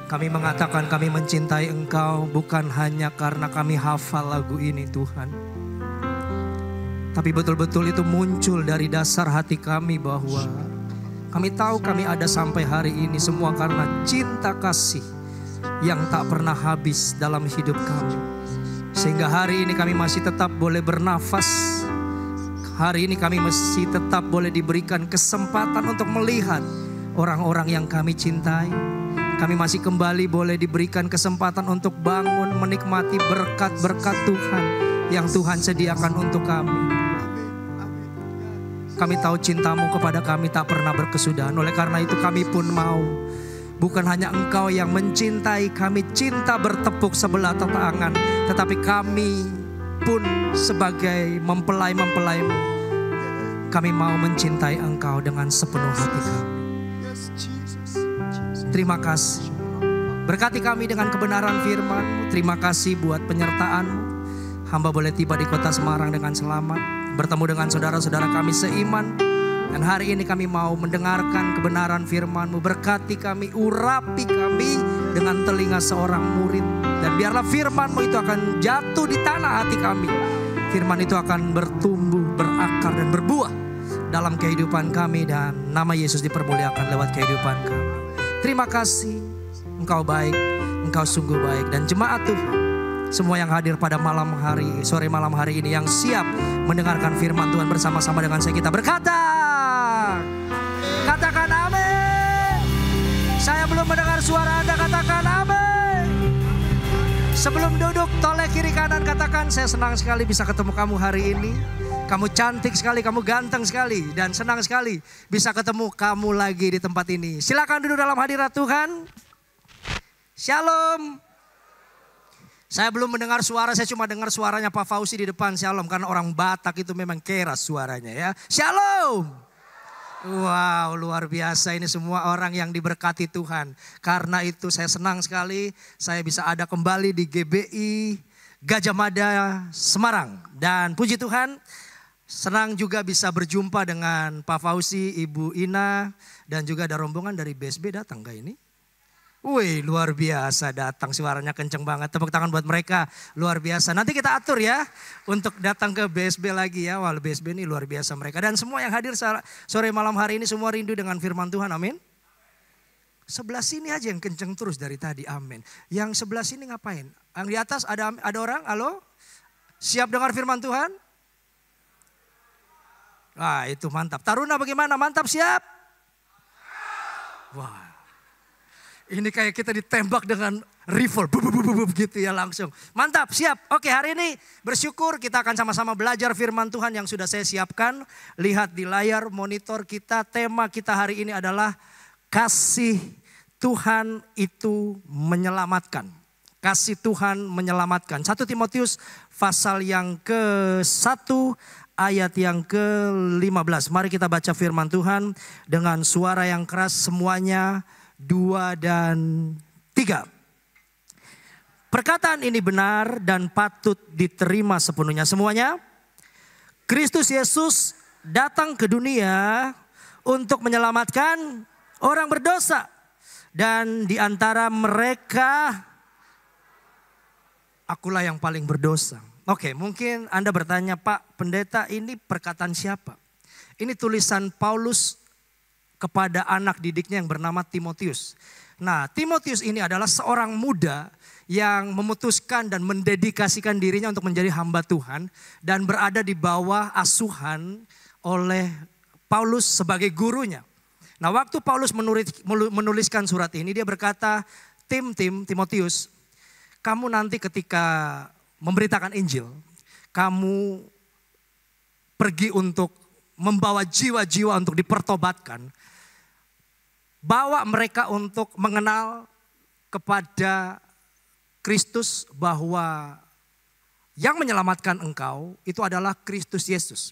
Kami mengatakan kami mencintai Engkau bukan hanya karena kami hafal lagu ini Tuhan. Tapi betul-betul itu muncul dari dasar hati kami bahwa kami tahu kami ada sampai hari ini semua karena cinta kasih yang tak pernah habis dalam hidup kami. Sehingga hari ini kami masih tetap boleh bernafas. Hari ini kami masih tetap boleh diberikan kesempatan untuk melihat orang-orang yang kami cintai. Kami masih kembali boleh diberikan kesempatan untuk bangun menikmati berkat-berkat Tuhan yang Tuhan sediakan untuk kami. Kami tahu cintamu kepada kami tak pernah berkesudahan. Oleh karena itu kami pun mau. Bukan hanya Engkau yang mencintai kami, cinta bertepuk sebelah tangan. Tetapi kami pun sebagai mempelai-mempelaimu, kami mau mencintai Engkau dengan sepenuh hati kami. Terima kasih. Berkati kami dengan kebenaran firman-Mu. Terima kasih buat penyertaan-Mu. Hamba boleh tiba di kota Semarang dengan selamat. Bertemu dengan saudara-saudara kami seiman. Dan hari ini kami mau mendengarkan kebenaran firman-Mu. Berkati kami, urapi kami dengan telinga seorang murid. Dan biarlah firman-Mu itu akan jatuh di tanah hati kami. Firman itu akan bertumbuh, berakar dan berbuah dalam kehidupan kami. Dan nama Yesus dipermuliakan lewat kehidupan kami. Terima kasih, Engkau baik, Engkau sungguh baik. Dan jemaat Tuhan, semua yang hadir pada malam hari, sore malam hari ini, yang siap mendengarkan firman Tuhan bersama-sama dengan saya, kita berkata, katakan amin. Saya belum mendengar suara Anda, katakan amin. Sebelum duduk, toleh kiri kanan, katakan, saya senang sekali bisa ketemu kamu hari ini. Kamu cantik sekali, kamu ganteng sekali, dan senang sekali bisa ketemu kamu lagi di tempat ini. Silakan duduk dalam hadirat Tuhan. Shalom. Saya belum mendengar suara, saya cuma dengar suaranya Pak Fauzi di depan. Shalom, karena orang Batak itu memang keras suaranya ya. Shalom. Wow, luar biasa, ini semua orang yang diberkati Tuhan. Karena itu saya senang sekali saya bisa ada kembali di GBI Gajah Mada Semarang. Dan puji Tuhan, senang juga bisa berjumpa dengan Pak Fauzi, Ibu Ina, dan juga ada rombongan dari BSB datang gak ini? Wih, luar biasa datang, suaranya kenceng banget. Tepuk tangan buat mereka, luar biasa. Nanti kita atur ya untuk datang ke BSB lagi ya. Wah, BSB ini luar biasa mereka. Dan semua yang hadir sore malam hari ini semua rindu dengan firman Tuhan, amin. Sebelah sini aja yang kenceng terus dari tadi, amin. Yang sebelah sini ngapain? Yang di atas ada orang, halo? Siap dengar firman Tuhan? Wah, itu mantap. Taruna bagaimana? Mantap, siap? Wah. Ini kayak kita ditembak dengan rifle, gitu ya langsung. Mantap, siap. Oke, hari ini bersyukur kita akan sama-sama belajar firman Tuhan yang sudah saya siapkan. Lihat di layar monitor kita, tema kita hari ini adalah kasih Tuhan itu menyelamatkan. Kasih Tuhan menyelamatkan. 1 Timotius pasal yang ke-1 ayat yang ke-15. Mari kita baca firman Tuhan dengan suara yang keras semuanya. 2 dan 3. Perkataan ini benar dan patut diterima sepenuhnya. Semuanya. Kristus Yesus datang ke dunia untuk menyelamatkan orang berdosa. Dan di antara mereka, akulah yang paling berdosa. Oke, mungkin Anda bertanya, Pak Pendeta, ini perkataan siapa? Ini tulisan Paulus kepada anak didiknya yang bernama Timotius. Nah, Timotius ini adalah seorang muda yang memutuskan dan mendedikasikan dirinya untuk menjadi hamba Tuhan dan berada di bawah asuhan oleh Paulus sebagai gurunya. Nah, waktu Paulus menuliskan surat ini, dia berkata, Timotius, kamu nanti ketika memberitakan Injil, kamu pergi untuk membawa jiwa-jiwa untuk dipertobatkan. Bawa mereka untuk mengenal kepada Kristus, bahwa yang menyelamatkan engkau itu adalah Kristus Yesus.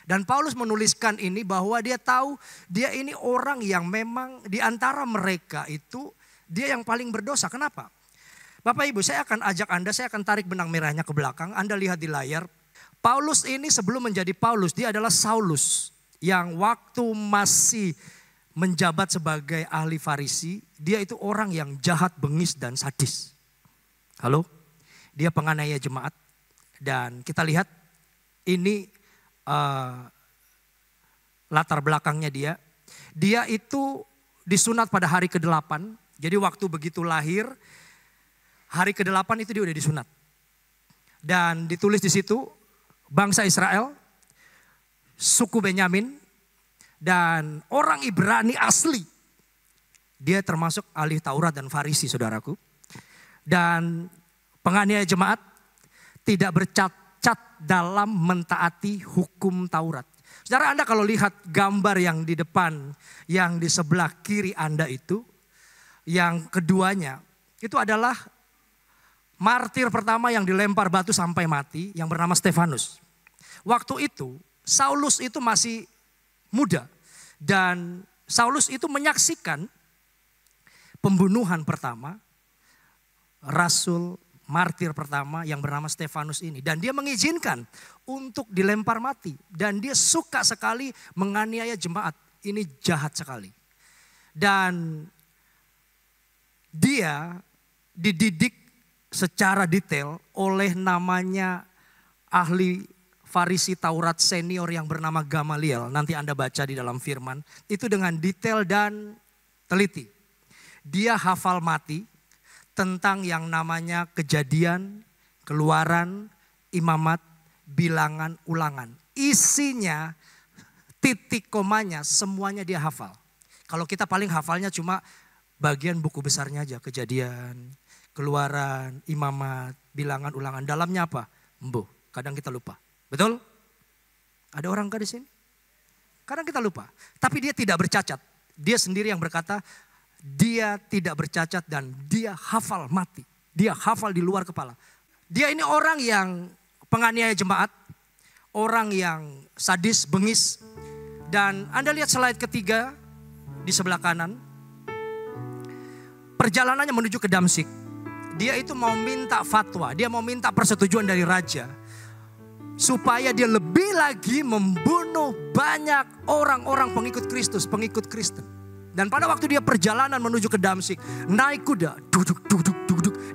Dan Paulus menuliskan ini bahwa dia tahu dia ini orang yang memang di antara mereka itu dia yang paling berdosa. Kenapa? Bapak Ibu, saya akan ajak Anda, saya akan tarik benang merahnya ke belakang. Anda lihat di layar. Paulus ini sebelum menjadi Paulus, dia adalah Saulus. Yang waktu masih menjabat sebagai ahli Farisi, dia itu orang yang jahat, bengis, dan sadis. Halo? Dia penganiaya jemaat. Dan kita lihat ini latar belakangnya dia. Dia itu disunat pada hari ke-8. Jadi waktu begitu lahir, hari ke-8 itu dia udah disunat. Dan ditulis di situ, bangsa Israel, suku Benyamin, dan orang Ibrani asli. Dia termasuk ahli Taurat dan Farisi, saudaraku. Dan penganiaya jemaat tidak bercacat dalam mentaati hukum Taurat. Saudara, Anda kalau lihat gambar yang di depan, yang di sebelah kiri Anda itu, yang keduanya, itu adalah martir pertama yang dilempar batu sampai mati, yang bernama Stefanus. Waktu itu, Saulus itu masih muda. Dan Saulus itu menyaksikan pembunuhan pertama, rasul martir pertama yang bernama Stefanus ini. Dan dia mengizinkan untuk dilempar mati. Dan dia suka sekali menganiaya jemaat. Ini jahat sekali. Dan dia dididik secara detail oleh namanya ahli Farisi Taurat senior yang bernama Gamaliel. Nanti Anda baca di dalam firman. Itu dengan detail dan teliti. Dia hafal mati tentang yang namanya Kejadian, Keluaran, Imamat, Bilangan, Ulangan. Isinya, titik komanya, semuanya dia hafal. Kalau kita paling hafalnya cuma bagian buku besarnya aja. Kejadian, Keluaran, Imamat, Bilangan, Ulangan. Dalamnya apa? Kadang kita lupa. Betul? Ada orang di sini? Kadang kita lupa. Tapi dia tidak bercacat. Dia sendiri yang berkata, dia tidak bercacat dan dia hafal mati. Dia hafal di luar kepala. Dia ini orang yang penganiaya jemaat. Orang yang sadis, bengis. Dan Anda lihat slide ketiga di sebelah kanan. Perjalanannya menuju ke Damsyik. Dia itu mau minta fatwa. Dia mau minta persetujuan dari raja. Supaya dia lebih lagi membunuh banyak orang-orang pengikut Kristus, pengikut Kristen. Dan pada waktu dia perjalanan menuju ke Damsyik, naik kuda, duduk,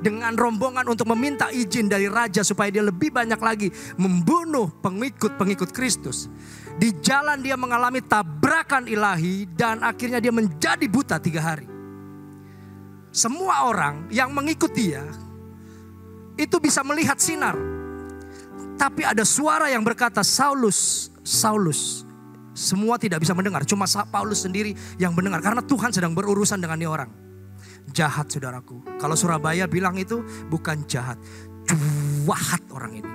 dengan rombongan untuk meminta izin dari raja supaya dia lebih banyak lagi membunuh pengikut-pengikut Kristus. Di jalan dia mengalami tabrakan ilahi dan akhirnya dia menjadi buta 3 hari. Semua orang yang mengikuti dia itu bisa melihat sinar. Tapi ada suara yang berkata, Saulus, Saulus. Semua tidak bisa mendengar, cuma Paulus sendiri yang mendengar. Karena Tuhan sedang berurusan dengan ini orang. Jahat, saudaraku. Kalau Surabaya bilang itu bukan jahat, jahat orang ini.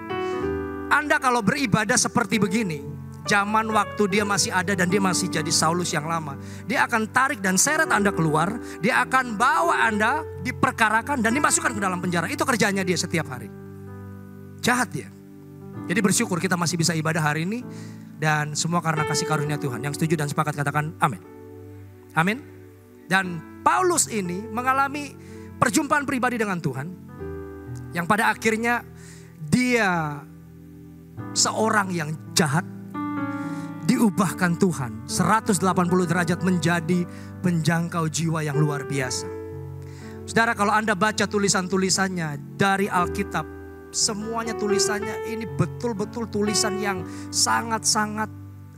Anda kalau beribadah seperti begini, zaman waktu dia masih ada dan dia masih jadi Saulus yang lama, dia akan tarik dan seret Anda keluar. Dia akan bawa Anda, diperkarakan dan dimasukkan ke dalam penjara. Itu kerjanya dia setiap hari. Jahat dia. Jadi bersyukur kita masih bisa ibadah hari ini. Dan semua karena kasih karunia Tuhan. Yang setuju dan sepakat katakan amin. Amin. Dan Paulus ini mengalami perjumpaan pribadi dengan Tuhan. Yang pada akhirnya dia seorang yang jahat. Diubahkan Tuhan 180 derajat menjadi penjangkau jiwa yang luar biasa. Saudara, kalau Anda baca tulisan-tulisannya dari Alkitab, semuanya tulisannya ini betul-betul tulisan yang sangat-sangat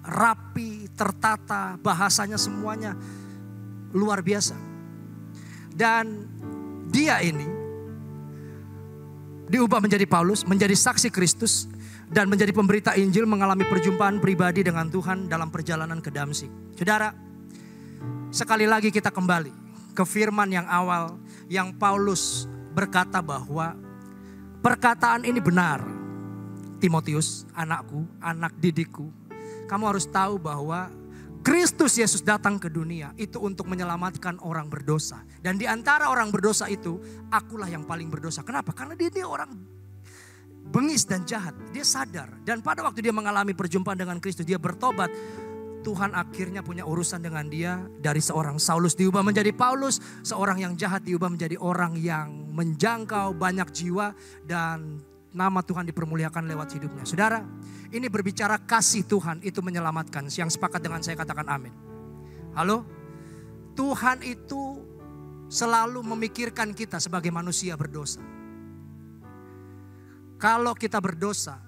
rapi, tertata, bahasanya semuanya luar biasa. Dan dia ini diubah menjadi Paulus, menjadi saksi Kristus dan menjadi pemberita Injil, mengalami perjumpaan pribadi dengan Tuhan dalam perjalanan ke Damsyik. Saudara, sekali lagi kita kembali ke firman yang awal yang Paulus berkata bahwa perkataan ini benar. Timotius, anakku, anak didikku. Kamu harus tahu bahwa Kristus Yesus datang ke dunia itu untuk menyelamatkan orang berdosa. Dan di antara orang berdosa itu, akulah yang paling berdosa. Kenapa? Karena dia orang bengis dan jahat. Dia sadar. Dan pada waktu dia mengalami perjumpaan dengan Kristus, dia bertobat. Tuhan akhirnya punya urusan dengan dia. Dari seorang Saulus diubah menjadi Paulus. Seorang yang jahat diubah menjadi orang yang menjangkau banyak jiwa. Dan nama Tuhan dipermuliakan lewat hidupnya. Saudara, ini berbicara kasih Tuhan itu menyelamatkan. Yang sepakat dengan saya katakan amin. Halo? Tuhan itu selalu memikirkan kita sebagai manusia berdosa. Kalau kita berdosa,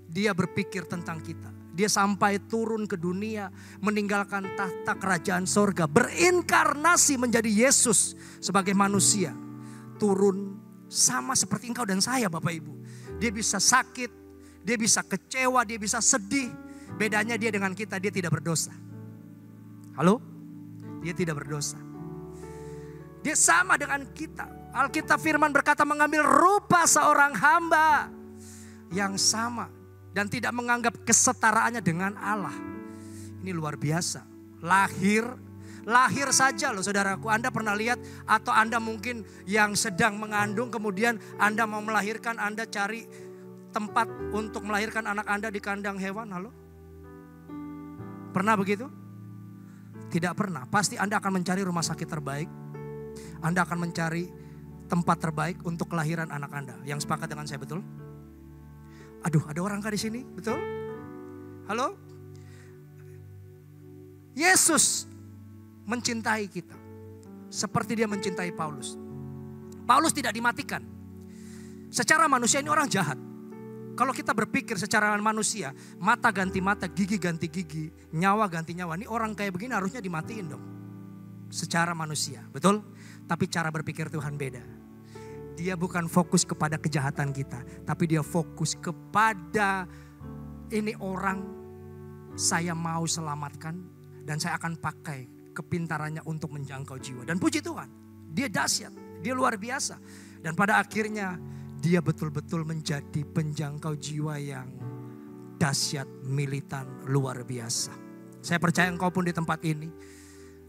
Dia berpikir tentang kita. Dia sampai turun ke dunia, meninggalkan tahta kerajaan sorga, berinkarnasi menjadi Yesus sebagai manusia. Turun sama seperti engkau dan saya, Bapak Ibu. Dia bisa sakit, dia bisa kecewa, dia bisa sedih. Bedanya dia dengan kita, dia tidak berdosa. Halo? Dia tidak berdosa. Dia sama dengan kita. Alkitab firman berkata mengambil rupa seorang hamba yang sama. Dan tidak menganggap kesetaraannya dengan Allah. Ini luar biasa. Lahir saja loh saudaraku. Anda pernah lihat atau Anda mungkin yang sedang mengandung kemudian Anda mau melahirkan, Anda cari tempat untuk melahirkan anak Anda di kandang hewan. Halo? Pernah begitu? Tidak pernah. Pasti Anda akan mencari rumah sakit terbaik. Anda akan mencari tempat terbaik untuk kelahiran anak Anda. Yang sepakat dengan saya, betul? Aduh, ada orang kah di sini? Betul? Halo? Yesus mencintai kita seperti Dia mencintai Paulus. Paulus tidak dimatikan. Secara manusia ini orang jahat. Kalau kita berpikir secara manusia, mata ganti mata, gigi ganti gigi, nyawa ganti nyawa. Ini orang kayak begini harusnya dimatiin dong. Secara manusia, betul? Tapi cara berpikir Tuhan beda. Dia bukan fokus kepada kejahatan kita, tapi Dia fokus kepada ini orang saya mau selamatkan dan saya akan pakai kepintarannya untuk menjangkau jiwa. Dan puji Tuhan, Dia dahsyat, Dia luar biasa. Dan pada akhirnya Dia betul-betul menjadi penjangkau jiwa yang dahsyat, militan, luar biasa. Saya percaya engkau pun di tempat ini,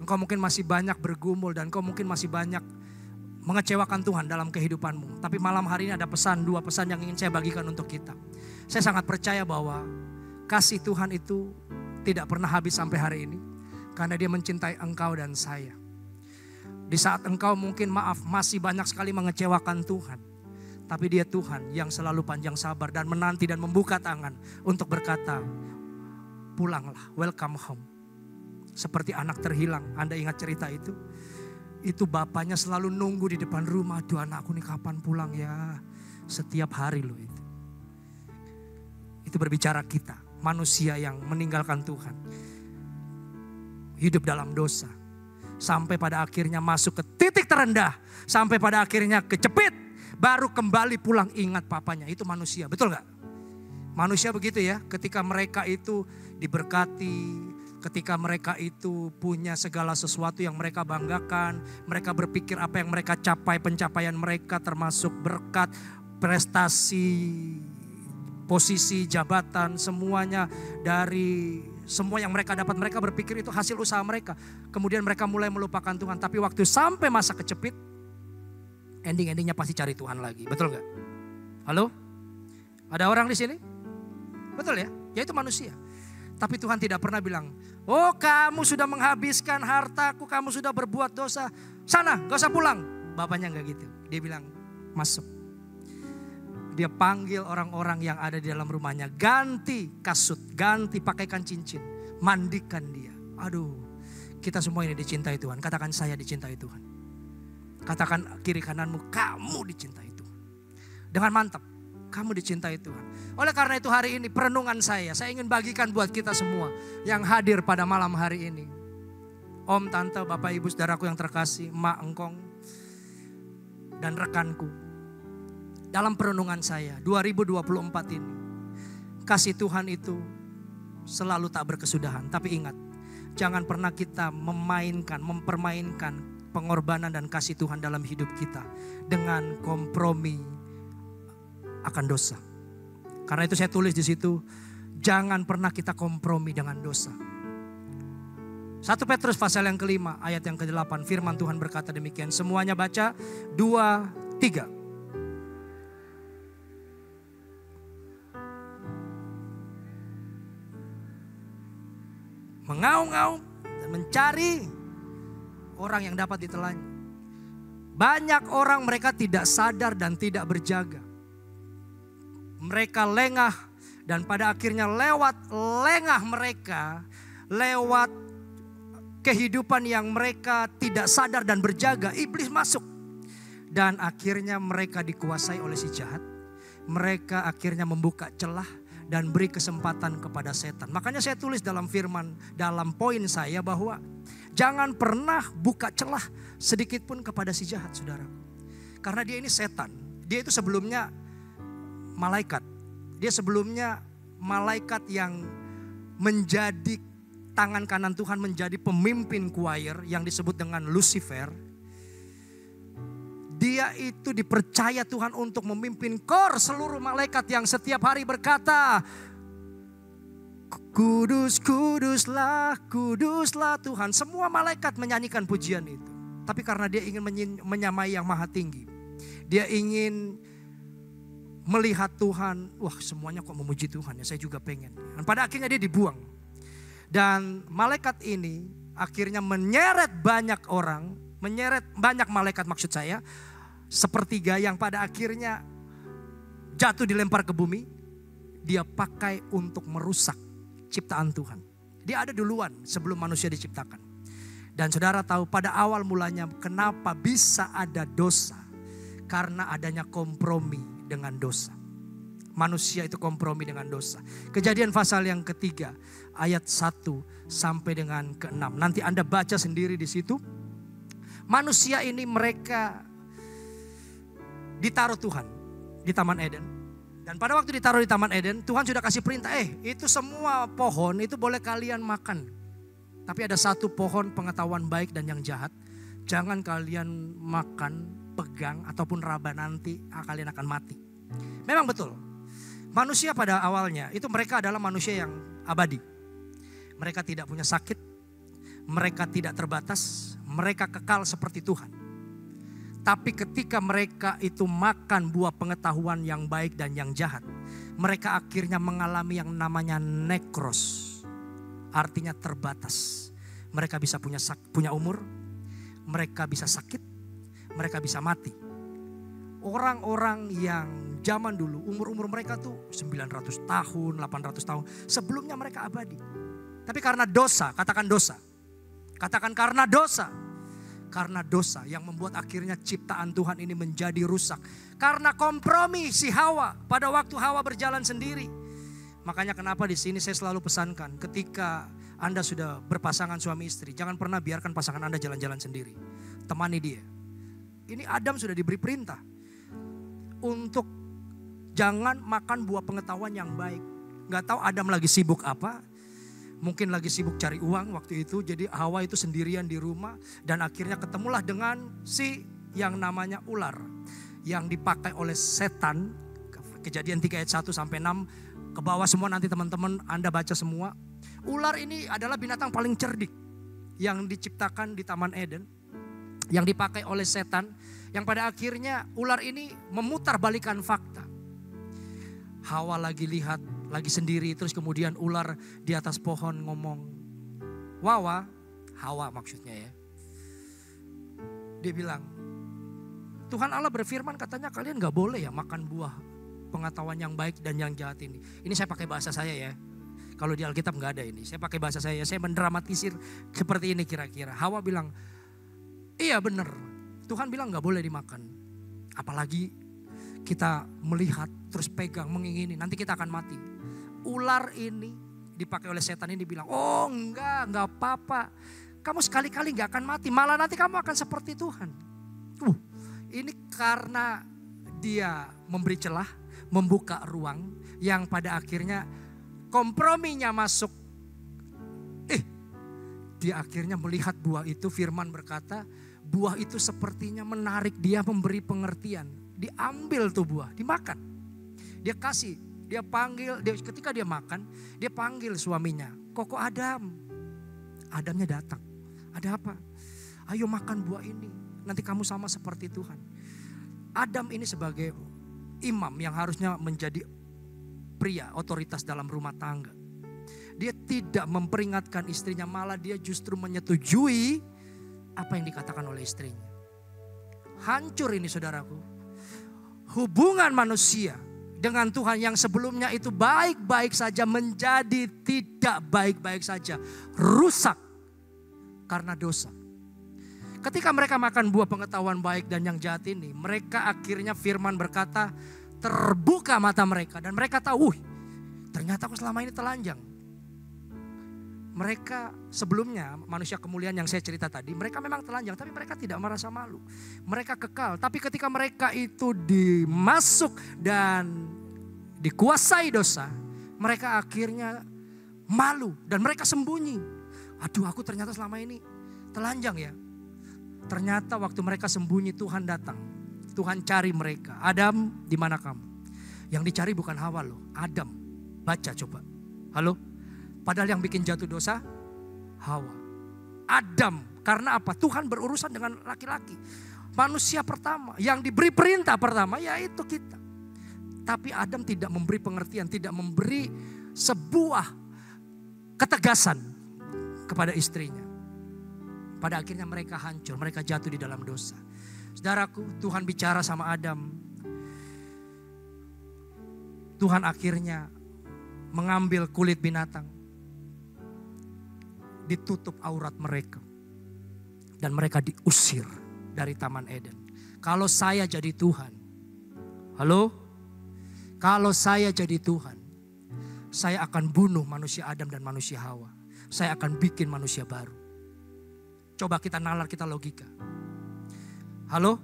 engkau mungkin masih banyak bergumul dan engkau mungkin masih banyak mengecewakan Tuhan dalam kehidupanmu. Tapi malam hari ini ada dua pesan yang ingin saya bagikan untuk kita. Saya sangat percaya bahwa kasih Tuhan itu tidak pernah habis sampai hari ini. Karena Dia mencintai engkau dan saya. Di saat engkau mungkin masih banyak sekali mengecewakan Tuhan. Tapi Dia Tuhan yang selalu panjang sabar dan menanti dan membuka tangan untuk berkata, pulanglah, welcome home. Seperti anak terhilang, Anda ingat cerita itu? Itu bapaknya selalu nunggu di depan rumah. Aduh, anakku nih kapan pulang ya. Setiap hari loh itu. Itu berbicara kita. Manusia yang meninggalkan Tuhan. Hidup dalam dosa. Sampai pada akhirnya masuk ke titik terendah. Sampai pada akhirnya kecepit. Baru kembali pulang ingat papanya. Itu manusia, betul gak? Manusia begitu ya. Ketika mereka itu diberkati. Ketika mereka itu punya segala sesuatu yang mereka banggakan. Mereka berpikir apa yang mereka capai, pencapaian mereka termasuk berkat, prestasi, posisi, jabatan, semuanya dari semua yang mereka dapat. Mereka berpikir itu hasil usaha mereka. Kemudian mereka mulai melupakan Tuhan. Tapi waktu sampai masa kecepit, ending-endingnya pasti cari Tuhan lagi. Betul gak? Halo? Ada orang di sini? Betul ya? Ya itu manusia. Tapi Tuhan tidak pernah bilang, oh kamu sudah menghabiskan hartaku, kamu sudah berbuat dosa. Sana, gak usah pulang. Bapaknya gak gitu. Dia bilang, masuk. Dia panggil orang-orang yang ada di dalam rumahnya. Ganti kasut, ganti pakaikan cincin. Mandikan dia. Aduh, kita semua ini dicintai Tuhan. Katakan saya dicintai Tuhan. Katakan kiri kananmu, kamu dicintai Tuhan. Dengan mantap. Kamu dicintai Tuhan. Oleh karena itu hari ini perenungan saya ingin bagikan buat kita semua yang hadir pada malam hari ini. Om, tante, bapak, ibu, saudaraku yang terkasih, emak, engkong, dan rekanku. Dalam perenungan saya 2024 ini, kasih Tuhan itu selalu tak berkesudahan. Tapi ingat, jangan pernah kita mempermainkan pengorbanan dan kasih Tuhan dalam hidup kita dengan kompromi akan dosa. Karena itu saya tulis di situ, jangan pernah kita kompromi dengan dosa. 1 Petrus pasal yang kelima ayat yang ke-8 firman Tuhan berkata demikian. Semuanya baca 2, 3. Mengaum-ngaum dan mencari orang yang dapat ditelannya. Banyak orang mereka tidak sadar dan tidak berjaga. Mereka lengah dan pada akhirnya lewat lengah mereka, lewat kehidupan yang mereka tidak sadar dan berjaga, iblis masuk. Dan akhirnya mereka dikuasai oleh si jahat. Mereka akhirnya membuka celah dan beri kesempatan kepada setan. Makanya saya tulis dalam firman, dalam poin saya bahwa jangan pernah buka celah sedikit pun kepada si jahat, saudara. Karena dia ini setan. Dia itu sebelumnya malaikat. Dia sebelumnya malaikat yang menjadi tangan kanan Tuhan, menjadi pemimpin choir yang disebut dengan Lucifer. Dia itu dipercaya Tuhan untuk memimpin kor seluruh malaikat yang setiap hari berkata, kudus, kuduslah, kuduslah Tuhan. Semua malaikat menyanyikan pujian itu. Tapi karena dia ingin menyamai yang maha tinggi, dia ingin melihat Tuhan, wah semuanya kok memuji Tuhan ya, saya juga pengen. Dan pada akhirnya dia dibuang. Dan malaikat ini akhirnya menyeret banyak orang, menyeret banyak malaikat maksud saya, sepertiga yang pada akhirnya jatuh dilempar ke bumi. Dia pakai untuk merusak ciptaan Tuhan. Dia ada duluan sebelum manusia diciptakan. Dan saudara tahu pada awal mulanya kenapa bisa ada dosa? Karena adanya kompromi dengan dosa. Manusia itu kompromi dengan dosa. Kejadian pasal yang ketiga ayat 1 sampai dengan ke-6. Nanti Anda baca sendiri di situ. Manusia ini mereka ditaruh Tuhan di Taman Eden. Dan pada waktu ditaruh di Taman Eden, Tuhan sudah kasih perintah, itu semua pohon itu boleh kalian makan. Tapi ada satu pohon pengetahuan baik dan yang jahat. Jangan kalian makan, pegang ataupun raba, nanti kalian akan mati. Memang betul. Manusia pada awalnya itu mereka adalah manusia yang abadi. Mereka tidak punya sakit, mereka tidak terbatas, mereka kekal seperti Tuhan. Tapi ketika mereka itu makan buah pengetahuan yang baik dan yang jahat, mereka akhirnya mengalami yang namanya nekros. Artinya terbatas. Mereka bisa punya umur, mereka bisa sakit, mereka bisa mati. Orang-orang yang zaman dulu umur-umur mereka tuh 900 tahun, 800 tahun. Sebelumnya mereka abadi. Tapi karena dosa, katakan dosa. Katakan karena dosa. Karena dosa yang membuat akhirnya ciptaan Tuhan ini menjadi rusak. Karena kompromi si Hawa pada waktu Hawa berjalan sendiri. Makanya kenapa di sini saya selalu pesankan ketika Anda sudah berpasangan suami istri, jangan pernah biarkan pasangan Anda jalan-jalan sendiri. Temani dia. Ini Adam sudah diberi perintah untuk jangan makan buah pengetahuan yang baik. Gak tahu Adam lagi sibuk apa. Mungkin lagi sibuk cari uang waktu itu. Jadi Hawa itu sendirian di rumah. Dan akhirnya ketemulah dengan si yang namanya ular. Yang dipakai oleh setan. Kejadian 3 ayat 1 sampai 6. Ke bawah semua nanti teman-teman Anda baca semua. Ular ini adalah binatang paling cerdik. Yang diciptakan di Taman Eden. Yang dipakai oleh setan. Yang pada akhirnya ular ini memutar balikan fakta. Hawa lagi lihat, lagi sendiri, terus kemudian ular di atas pohon ngomong, Hawa maksudnya ya. Dia bilang, Tuhan Allah berfirman katanya kalian gak boleh ya makan buah pengetahuan yang baik dan yang jahat ini. Ini saya pakai bahasa saya ya. Kalau di Alkitab gak ada ini. Saya pakai bahasa saya mendramatisir seperti ini kira-kira. Hawa bilang, iya benar. Tuhan bilang gak boleh dimakan. Apalagi kita melihat, terus pegang, mengingini, nanti kita akan mati. Ular ini dipakai oleh setan ini bilang, oh enggak apa-apa. Kamu sekali-kali gak akan mati, malah nanti kamu akan seperti Tuhan. Ini karena dia memberi celah, membuka ruang yang pada akhirnya komprominya masuk. Dia akhirnya melihat buah itu, firman berkata, buah itu sepertinya menarik dia, memberi pengertian. Diambil tuh buah, dimakan. Dia kasih, dia panggil, ketika dia makan, dia panggil suaminya. Koko Adam. Adamnya datang. Ada apa? Ayo makan buah ini, nanti kamu sama seperti Tuhan. Adam ini sebagai imam yang harusnya menjadi pria, otoritas dalam rumah tangga. Dia tidak memperingatkan istrinya, malah dia justru menyetujui apa yang dikatakan oleh istrinya. Hancur ini saudaraku. Hubungan manusia dengan Tuhan yang sebelumnya itu baik-baik saja menjadi tidak baik-baik saja. Rusak. Karena dosa. Ketika mereka makan buah pengetahuan baik dan yang jahat ini, mereka akhirnya firman berkata, terbuka mata mereka. Dan mereka tahu, ternyata aku selama ini telanjang. Mereka sebelumnya, manusia kemuliaan yang saya cerita tadi, mereka memang telanjang, tapi mereka tidak merasa malu. Mereka kekal, tapi ketika mereka itu dimasuk dan dikuasai dosa, mereka akhirnya malu dan mereka sembunyi. Aduh, aku ternyata selama ini telanjang ya. Ternyata waktu mereka sembunyi, Tuhan datang. Tuhan cari mereka. Adam, di mana kamu? Yang dicari bukan Hawa loh, Adam. Baca coba. Halo? Padahal yang bikin jatuh dosa Hawa. Adam. Karena apa? Tuhan berurusan dengan laki-laki. Manusia pertama yang diberi perintah pertama yaitu kita. Tapi Adam tidak memberi pengertian, tidak memberi sebuah ketegasan kepada istrinya. Pada akhirnya mereka hancur, mereka jatuh di dalam dosa. Saudaraku, Tuhan bicara sama Adam. Tuhan akhirnya mengambil kulit binatang. Ditutup aurat mereka. Dan mereka diusir dari Taman Eden. Kalau saya jadi Tuhan. Halo? Kalau saya jadi Tuhan. Saya akan bunuh manusia Adam dan manusia Hawa. Saya akan bikin manusia baru. Coba kita nalar, kita logika. Halo?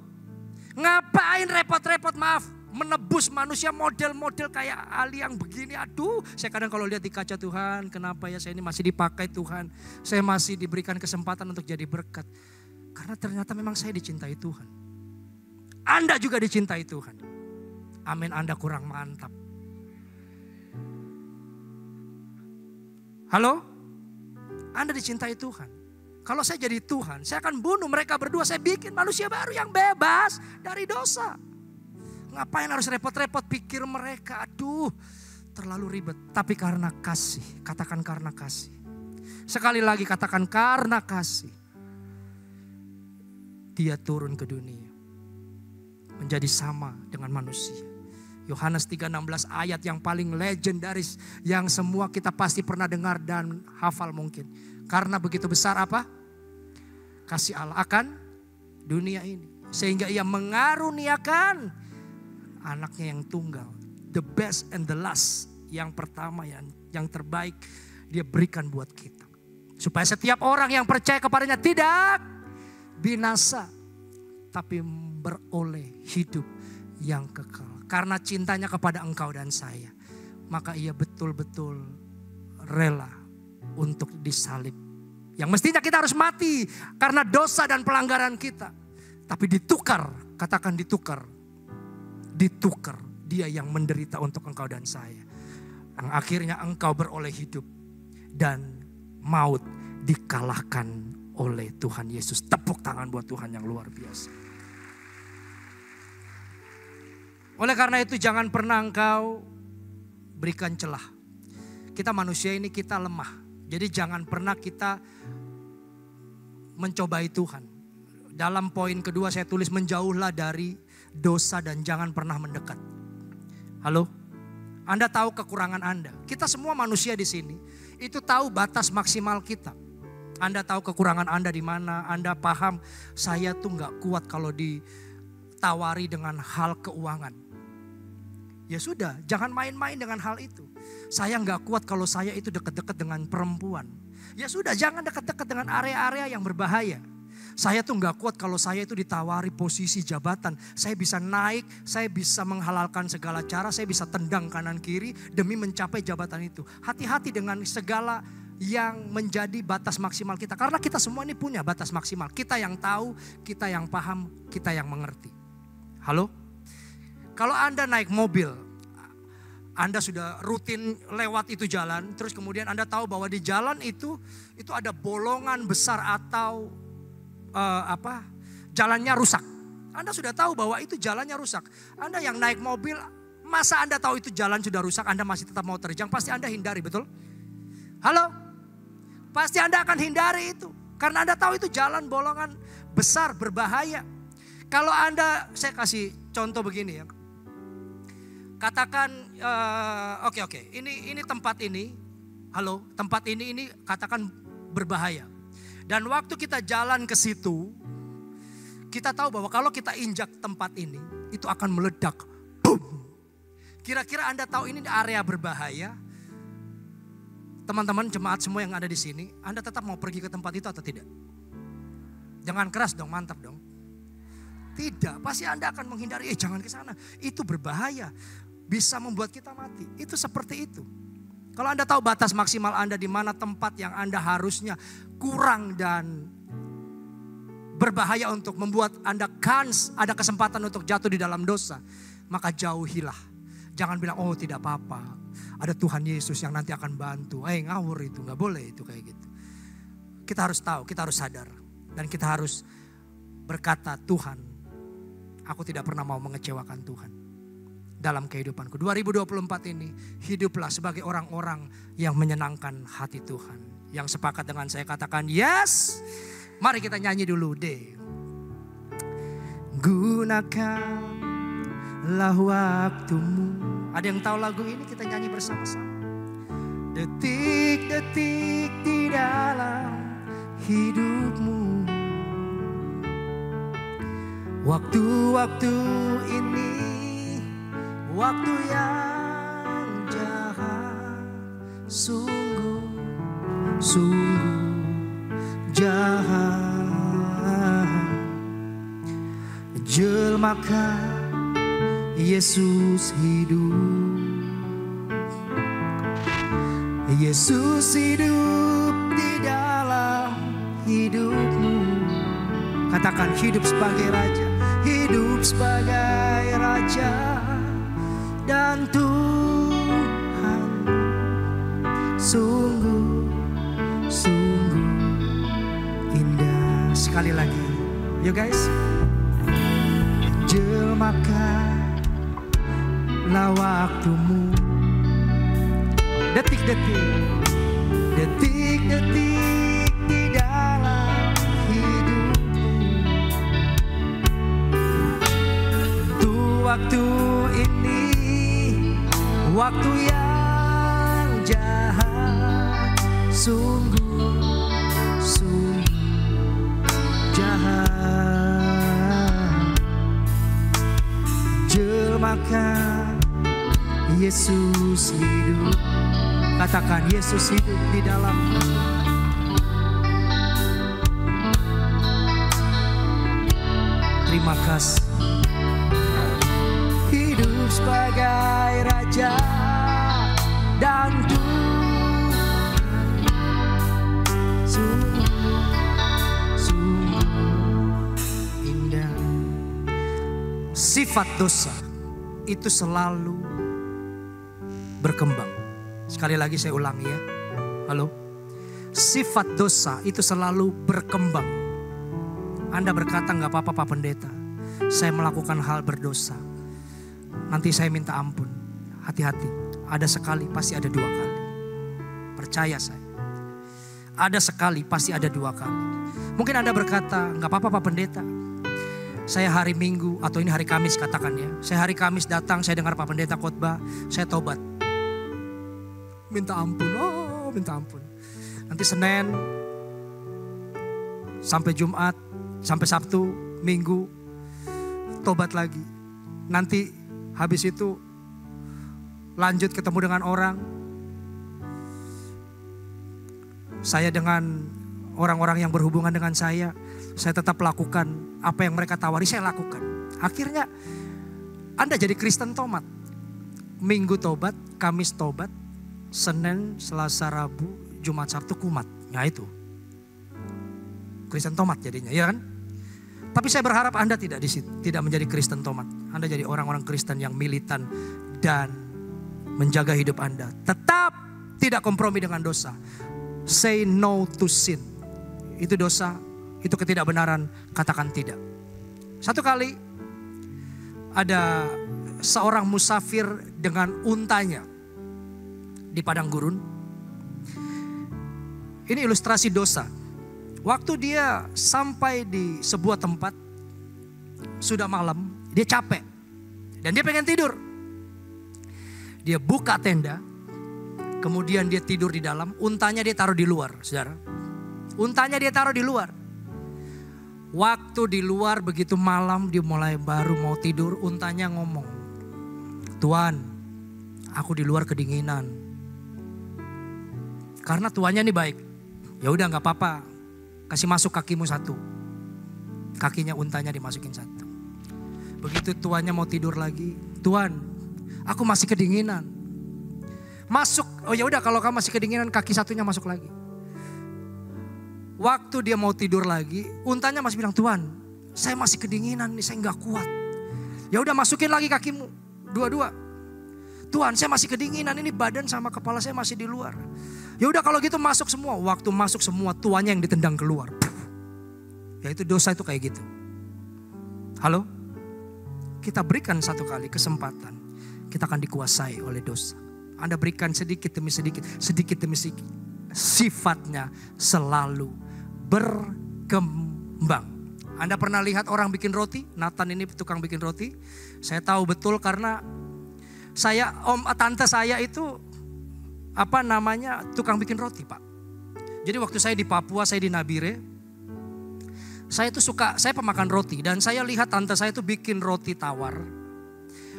Ngapain repot-repot, maaf, menebus manusia model-model kayak Ali yang begini. Aduh, saya kadang kalau lihat di kaca, Tuhan, kenapa ya saya ini masih dipakai Tuhan. Saya masih diberikan kesempatan untuk jadi berkat. Karena ternyata memang saya dicintai Tuhan. Anda juga dicintai Tuhan. Amin, Anda kurang mantap. Halo? Anda dicintai Tuhan. Kalau saya jadi Tuhan, saya akan bunuh mereka berdua. Saya bikin manusia baru yang bebas dari dosa. Ngapain harus repot-repot pikir mereka? Aduh, terlalu ribet. Tapi karena kasih, katakan karena kasih. Sekali lagi katakan karena kasih. Dia turun ke dunia. Menjadi sama dengan manusia. Yohanes 3:16 ayat yang paling legendaris. Yang semua kita pasti pernah dengar dan hafal mungkin. Karena begitu besar apa? Kasih Allah akan dunia ini. Sehingga ia mengaruniakan anaknya yang tunggal. The best and the last. Yang pertama, yang terbaik dia berikan buat kita. Supaya setiap orang yang percaya kepadanya tidak binasa. Tapi beroleh hidup yang kekal. Karena cintanya kepada engkau dan saya. Maka ia betul-betul rela untuk disalib. Yang mestinya kita harus mati karena dosa dan pelanggaran kita. Tapi ditukar, katakan ditukar. Ditukar, dia yang menderita untuk engkau dan saya. Yang akhirnya engkau beroleh hidup. Dan maut dikalahkan oleh Tuhan Yesus. Tepuk tangan buat Tuhan yang luar biasa. Oleh karena itu jangan pernah engkau berikan celah. Kita manusia ini kita lemah. Jadi jangan pernah kita mencobai Tuhan. Dalam poin kedua saya tulis menjauhlah dari dosa dan jangan pernah mendekat. Halo? Anda tahu kekurangan Anda. Kita semua manusia di sini itu tahu batas maksimal kita. Anda tahu kekurangan Anda di mana. Anda paham saya tuh gak kuat kalau ditawari dengan hal keuangan. Ya sudah, jangan main-main dengan hal itu. Saya gak kuat kalau saya itu dekat-dekat dengan perempuan. Ya sudah, jangan dekat-dekat dengan area-area yang berbahaya. Saya tuh gak kuat kalau saya itu ditawari posisi jabatan. Saya bisa naik, saya bisa menghalalkan segala cara. Saya bisa tendang kanan kiri demi mencapai jabatan itu. Hati-hati dengan segala yang menjadi batas maksimal kita. Karena kita semua ini punya batas maksimal. Kita yang tahu, kita yang paham, kita yang mengerti. Halo? Kalau Anda naik mobil, Anda sudah rutin lewat itu jalan, terus kemudian Anda tahu bahwa di jalan itu ada bolongan besar atau jalannya rusak. Anda sudah tahu bahwa itu jalannya rusak. Anda yang naik mobil, masa Anda tahu itu jalan sudah rusak, Anda masih tetap mau terjang, pasti Anda hindari, betul? Halo? Pasti Anda akan hindari itu. Karena Anda tahu itu jalan bolongan besar, berbahaya. Kalau Anda, saya kasih contoh begini ya. Katakan, oke, ini tempat ini, halo, tempat ini katakan berbahaya. Dan waktu kita jalan ke situ, kita tahu bahwa kalau kita injak tempat ini, itu akan meledak. Boom. Kira-kira Anda tahu ini area berbahaya? Teman-teman jemaat semua yang ada di sini, Anda tetap mau pergi ke tempat itu atau tidak? Jangan keras dong, mantap dong. Tidak, pasti Anda akan menghindari, jangan ke sana. Itu berbahaya, bisa membuat kita mati. Itu seperti itu. Kalau Anda tahu batas maksimal Anda di mana tempat yang Anda harusnya kurang dan berbahaya untuk membuat Anda ada kesempatan untuk jatuh di dalam dosa, maka jauhilah. Jangan bilang, oh tidak apa-apa, ada Tuhan Yesus yang nanti akan bantu. Ngawur itu, gak boleh itu kayak gitu. Kita harus tahu, kita harus sadar. Dan kita harus berkata, Tuhan, aku tidak pernah mau mengecewakan Tuhan dalam kehidupanku. 2024 ini hiduplah sebagai orang-orang yang menyenangkan hati Tuhan. Yang sepakat dengan saya katakan yes. Mari kita nyanyi dulu deh. Gunakanlah waktumu. Ada yang tahu lagu ini? Kita nyanyi bersama-sama. Detik-detik di dalam hidupmu. Waktu-waktu ini waktu yang jahat, sungguh jahat. Jelmakan Yesus hidup. Yesus hidup di dalam hidupmu. Katakan hidup sebagai raja. Hidup sebagai raja dan Tuhan, sungguh indah. Sekali lagi, you guys. Jelmakanlah waktumu. Detik-detik di dalam hidupmu. Waktu ini waktu yang jahat, sungguh jahat. Jelmakan Yesus hidup. Katakan Yesus hidup di dalam. Terima kasih. Hidup sebagai raja dan sungguh indah. Sifat dosa itu selalu berkembang. Sekali lagi saya ulangi ya. Halo. Sifat dosa itu selalu berkembang. Anda berkata gak apa-apa Pak Pendeta, saya melakukan hal berdosa. Nanti saya minta ampun. Hati-hati. Ada sekali pasti ada dua kali. Percaya saya. Ada sekali pasti ada dua kali. Mungkin Anda berkata, gak apa-apa Pak Pendeta. Saya hari Minggu atau ini hari Kamis katakan ya. Saya hari Kamis datang, saya dengar Pak Pendeta khotbah, saya tobat. Minta ampun, minta ampun. Nanti Senin sampai Jumat, sampai Sabtu, Minggu, tobat lagi. Nanti habis itu lanjut ketemu dengan orang. Saya dengan orang-orang yang berhubungan dengan saya tetap lakukan apa yang mereka tawari, saya lakukan. Akhirnya Anda jadi Kristen tomat. Minggu tobat, Kamis tobat, Senin, Selasa, Rabu, Jumat, Sabtu kumat. Ya itu. Kristen tomat jadinya, ya kan? Tapi saya berharap Anda tidak menjadi Kristen tomat. Anda jadi orang-orang Kristen yang militan dan menjaga hidup Anda. Tetap tidak kompromi dengan dosa. Say no to sin. Itu dosa, itu ketidakbenaran, katakan tidak. Satu kali ada seorang musafir dengan untanya di padang gurun. Ini ilustrasi dosa. Waktu dia sampai di sebuah tempat, sudah malam, dia capek. Dan dia pengen tidur. Dia buka tenda, kemudian dia tidur di dalam, untanya dia taruh di luar, saudara. Untanya dia taruh di luar. Waktu di luar begitu malam dia mulai baru mau tidur, untanya ngomong, "Tuan, aku di luar kedinginan." Karena tuannya ini baik. Ya udah nggak apa-apa, kasih masuk kakimu satu. Kakinya untanya dimasukin satu. Begitu tuannya mau tidur lagi, "Tuan, aku masih kedinginan." Masuk, oh ya udah kalau kamu masih kedinginan, kaki satunya masuk lagi. Waktu dia mau tidur lagi, untanya masih bilang, "Tuan, saya masih kedinginan nih, saya nggak kuat." Ya udah masukin lagi kakimu, dua-dua. "Tuan, saya masih kedinginan, ini badan sama kepala saya masih di luar." Ya udah kalau gitu masuk semua. Waktu masuk semua, tuannya yang ditendang keluar. Ya itu dosa itu kayak gitu. Halo? Kita berikan satu kali kesempatan, kita akan dikuasai oleh dosa. Anda berikan sedikit demi sedikit, sedikit demi sedikit. Sifatnya selalu berkembang. Anda pernah lihat orang bikin roti? Nathan ini tukang bikin roti. Saya tahu betul karena tante saya itu tukang bikin roti, Pak. Jadi waktu saya di Papua, saya di Nabire, saya pemakan roti dan saya lihat tante saya itu bikin roti tawar.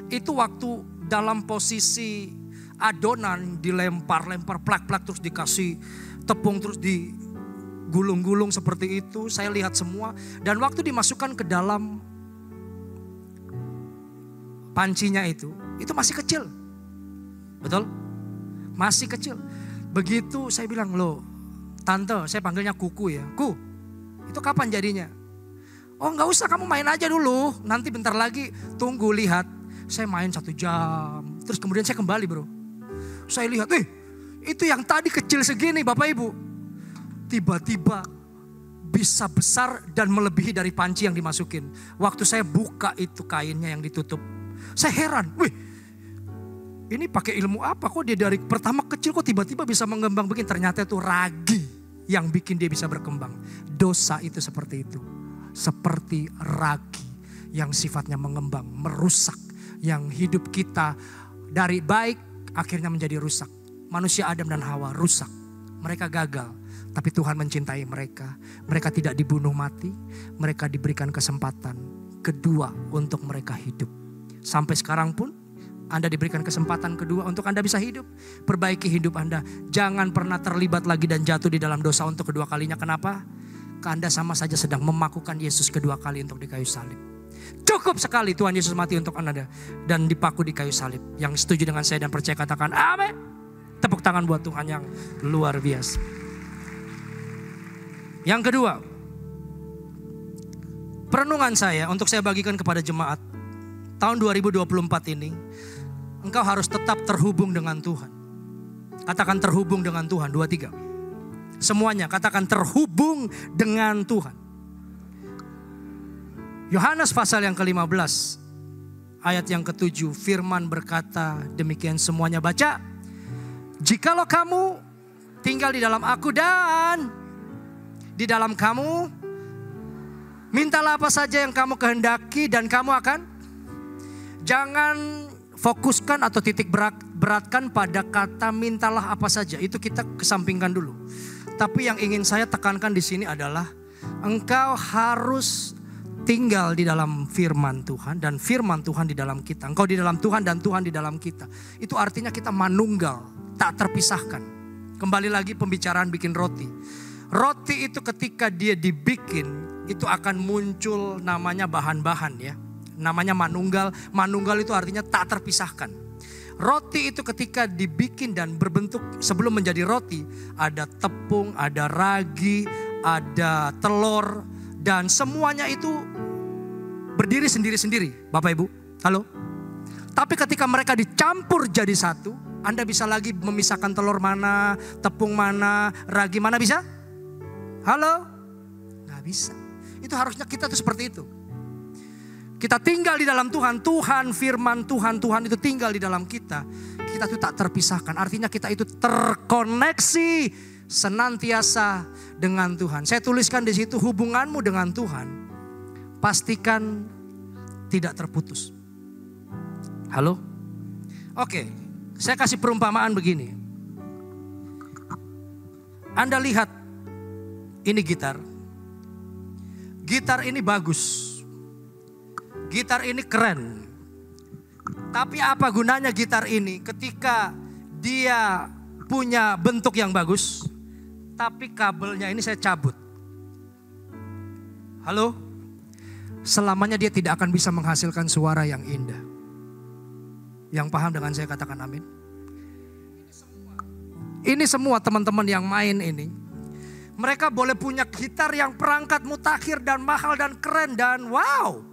Itu waktu dalam posisi adonan dilempar plak-plak terus dikasih tepung terus digulung-gulung seperti itu. Saya lihat semua dan waktu dimasukkan ke dalam pancinya itu masih kecil. Betul? Masih kecil. Begitu saya bilang, "Loh, tante," saya panggilnya Kuku ya. "Ku, itu kapan jadinya?" "Oh nggak usah, kamu main aja dulu. Nanti bentar lagi tunggu lihat." Saya main 1 jam. Terus kemudian saya kembali bro. Saya lihat, itu yang tadi kecil segini Bapak Ibu. Tiba-tiba bisa besar dan melebihi dari panci yang dimasukin. Waktu saya buka itu kainnya yang ditutup. Saya heran, ini pakai ilmu apa kok dia dari pertama kecil kok tiba-tiba bisa mengembang begini. Ternyata itu ragi yang bikin dia bisa berkembang. Dosa itu seperti itu. Seperti ragi yang sifatnya mengembang, merusak. Yang hidup kita dari baik akhirnya menjadi rusak. Manusia Adam dan Hawa rusak. Mereka gagal. Tapi Tuhan mencintai mereka. Mereka tidak dibunuh mati. Mereka diberikan kesempatan kedua untuk mereka hidup. Sampai sekarang pun Anda diberikan kesempatan kedua untuk Anda bisa hidup. Perbaiki hidup Anda. Jangan pernah terlibat lagi dan jatuh di dalam dosa untuk kedua kalinya. Kenapa? Karena Anda sama saja sedang memakukan Yesus kedua kali untuk di kayu salib. Cukup sekali Tuhan Yesus mati untuk Anda dan dipaku di kayu salib. Yang setuju dengan saya dan percaya katakan amin. Tepuk tangan buat Tuhan yang luar biasa. Yang kedua, perenungan saya untuk saya bagikan kepada jemaat tahun 2024 ini, engkau harus tetap terhubung dengan Tuhan. Katakan terhubung dengan Tuhan, 2, 3. Semuanya katakan terhubung dengan Tuhan. Yohanes pasal yang ke-15 ayat yang ke-7, firman berkata demikian, semuanya baca. "Jikalau kamu tinggal di dalam aku dan di dalam kamu, mintalah apa saja yang kamu kehendaki dan kamu akan." Jangan fokuskan atau titik beratkan pada kata mintalah apa saja. Itu kita kesampingkan dulu. Tapi yang ingin saya tekankan di sini adalah engkau harus tinggal di dalam firman Tuhan dan firman Tuhan di dalam kita. Engkau di dalam Tuhan dan Tuhan di dalam kita. Itu artinya kita manunggal, tak terpisahkan. Kembali lagi pembicaraan bikin roti. Roti itu ketika dia dibikin, itu akan muncul namanya bahan-bahan ya. Namanya manunggal. Manunggal itu artinya tak terpisahkan. Roti itu ketika dibikin dan berbentuk sebelum menjadi roti, ada tepung, ada ragi, ada telur, dan semuanya itu berdiri sendiri-sendiri. Bapak Ibu, halo? Tapi ketika mereka dicampur jadi satu, Anda bisa lagi memisahkan telur mana, tepung mana, ragi mana, bisa? Halo? Gak bisa. Itu harusnya kita tuh seperti itu. Kita tinggal di dalam Tuhan, Tuhan, firman Tuhan, Tuhan itu tinggal di dalam kita. Kita tuh tak terpisahkan, artinya kita itu terkoneksi senantiasa dengan Tuhan. Saya tuliskan di situ hubunganmu dengan Tuhan, pastikan tidak terputus. Halo? Oke, saya kasih perumpamaan begini. Anda lihat Ini gitar. Gitar ini bagus. Gitar ini keren. Tapi apa gunanya gitar ini ketika dia punya bentuk yang bagus, tapi kabelnya ini saya cabut. Halo? Selamanya dia tidak akan bisa menghasilkan suara yang indah. Yang paham dengan saya katakan amin. Ini semua teman-teman yang main ini, mereka boleh punya gitar yang perangkat mutakhir dan mahal dan keren dan wow.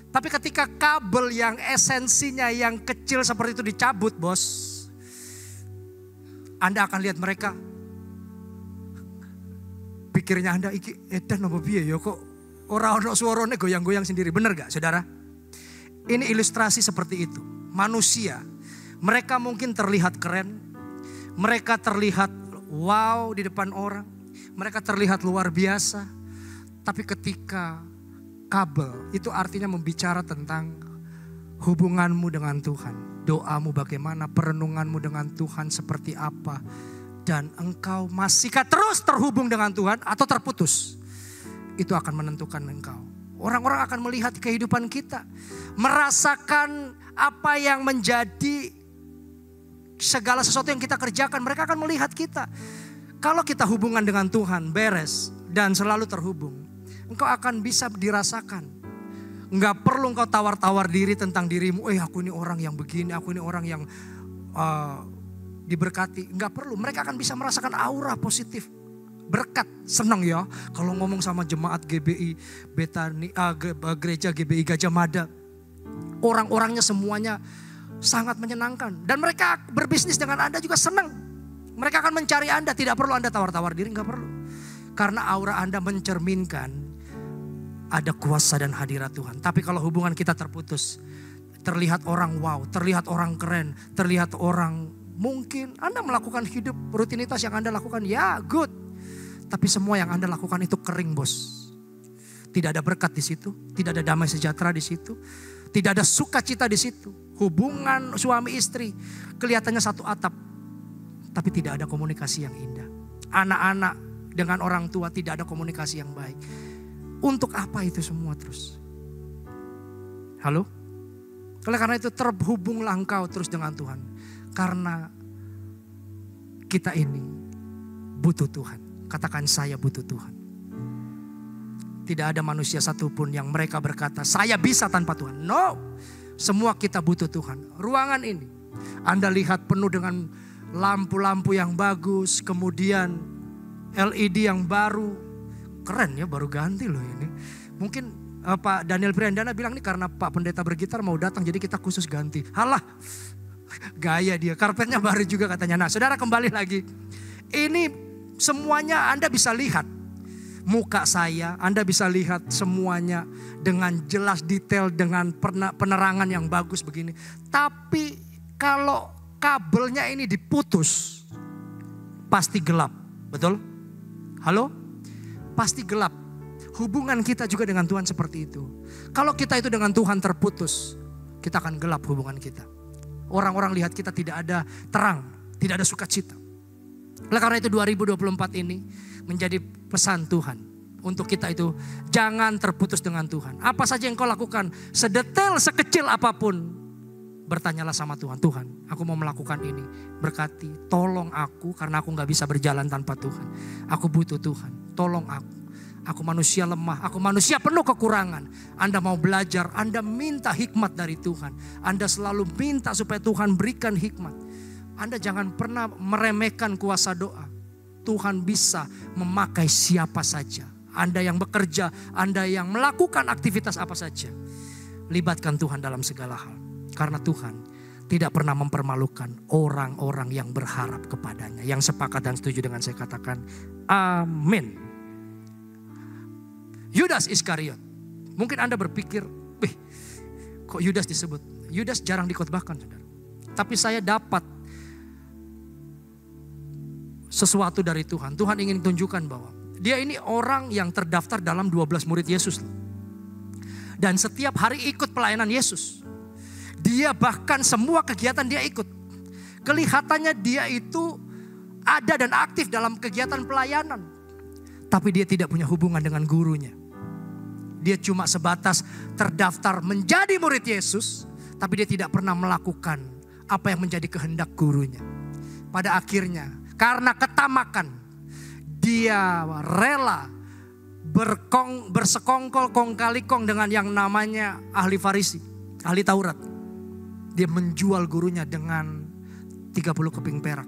Tapi ketika kabel yang esensinya yang kecil seperti itu dicabut, bos, Anda akan lihat mereka. Pikirnya Anda, iki edan apa piye ya kok orang-orang suaranya goyang-goyang sendiri. Benar gak saudara? Ini ilustrasi seperti itu. Manusia, mereka mungkin terlihat keren. Mereka terlihat wow di depan orang. Mereka terlihat luar biasa. Tapi ketika kabel, itu artinya membicara tentang hubunganmu dengan Tuhan. Doamu bagaimana, perenunganmu dengan Tuhan seperti apa. Dan engkau masihkah terus terhubung dengan Tuhan atau terputus. Itu akan menentukan engkau. Orang-orang akan melihat kehidupan kita. Merasakan apa yang menjadi segala sesuatu yang kita kerjakan. Mereka akan melihat kita. Kalau kita hubungan dengan Tuhan beres dan selalu terhubung, engkau akan bisa dirasakan. Enggak perlu engkau tawar-tawar diri tentang dirimu. Aku ini orang yang begini, aku ini orang yang diberkati. Enggak perlu, mereka akan bisa merasakan aura positif. Berkat, senang ya. Kalau ngomong sama jemaat GBI, gereja GBI Gajah Mada. Orang-orangnya semuanya sangat menyenangkan. Dan mereka berbisnis dengan Anda juga senang. Mereka akan mencari Anda, tidak perlu Anda tawar-tawar diri, enggak perlu. Karena aura Anda mencerminkan ada kuasa dan hadirat Tuhan. Tapi kalau hubungan kita terputus, terlihat orang wow, terlihat orang keren, terlihat orang mungkin Anda melakukan hidup rutinitas yang Anda lakukan, ya good. Tapi semua yang Anda lakukan itu kering, bos. Tidak ada berkat di situ, tidak ada damai sejahtera di situ, tidak ada sukacita di situ. Hubungan suami istri kelihatannya satu atap, tapi tidak ada komunikasi yang indah. Anak-anak dengan orang tua tidak ada komunikasi yang baik. Untuk apa itu semua terus? Halo? Oleh karena itu terhubunglah engkau terus dengan Tuhan. Karena kita ini butuh Tuhan. Katakan saya butuh Tuhan. Tidak ada manusia satupun yang mereka berkata saya bisa tanpa Tuhan. No. Semua kita butuh Tuhan. Ruangan ini Anda lihat penuh dengan lampu-lampu yang bagus. Kemudian LED yang baru. Keren ya, baru ganti loh ini. Mungkin Pak Daniel Priandana bilang nih karena Pak Pendeta bergitar mau datang jadi kita khusus ganti. Halah, gaya dia, karpetnya baru juga katanya. Nah saudara kembali lagi. Ini semuanya Anda bisa lihat. Muka saya, Anda bisa lihat semuanya dengan jelas detail, dengan penerangan yang bagus begini. Tapi kalau kabelnya ini diputus, pasti gelap, betul? Halo? Pasti gelap. Hubungan kita juga dengan Tuhan seperti itu. Kalau kita itu dengan Tuhan terputus, kita akan gelap hubungan kita. Orang-orang lihat kita tidak ada terang, tidak ada sukacita. Oleh karena itu 2024 ini menjadi pesan Tuhan. Untuk kita itu jangan terputus dengan Tuhan. Apa saja yang kau lakukan, sedetail sekecil apapun, bertanyalah sama Tuhan. Tuhan, aku mau melakukan ini. Berkati, tolong aku karena aku gak bisa berjalan tanpa Tuhan. Aku butuh Tuhan, tolong aku. Aku manusia lemah, aku manusia penuh kekurangan. Anda mau belajar, Anda minta hikmat dari Tuhan. Anda selalu minta supaya Tuhan berikan hikmat. Anda jangan pernah meremehkan kuasa doa. Tuhan bisa memakai siapa saja. Anda yang bekerja, Anda yang melakukan aktivitas apa saja. Libatkan Tuhan dalam segala hal. Karena Tuhan tidak pernah mempermalukan orang-orang yang berharap kepadanya. Yang sepakat dan setuju dengan saya katakan amin. Yudas Iskariot. Mungkin Anda berpikir, kok Yudas disebut? Yudas jarang dikhotbahkan, saudara. Tapi saya dapat sesuatu dari Tuhan. Tuhan ingin tunjukkan bahwa dia ini orang yang terdaftar dalam 12 murid Yesus. Dan setiap hari ikut pelayanan Yesus. Dia bahkan semua kegiatan dia ikut. Kelihatannya dia itu ada dan aktif dalam kegiatan pelayanan. Tapi dia tidak punya hubungan dengan gurunya. Dia cuma sebatas terdaftar menjadi murid Yesus, tapi dia tidak pernah melakukan apa yang menjadi kehendak gurunya. Pada akhirnya, karena ketamakan, dia rela bersekongkol kong-kali-kong dengan yang namanya ahli Farisi, ahli Taurat. Dia menjual gurunya dengan 30 keping perak.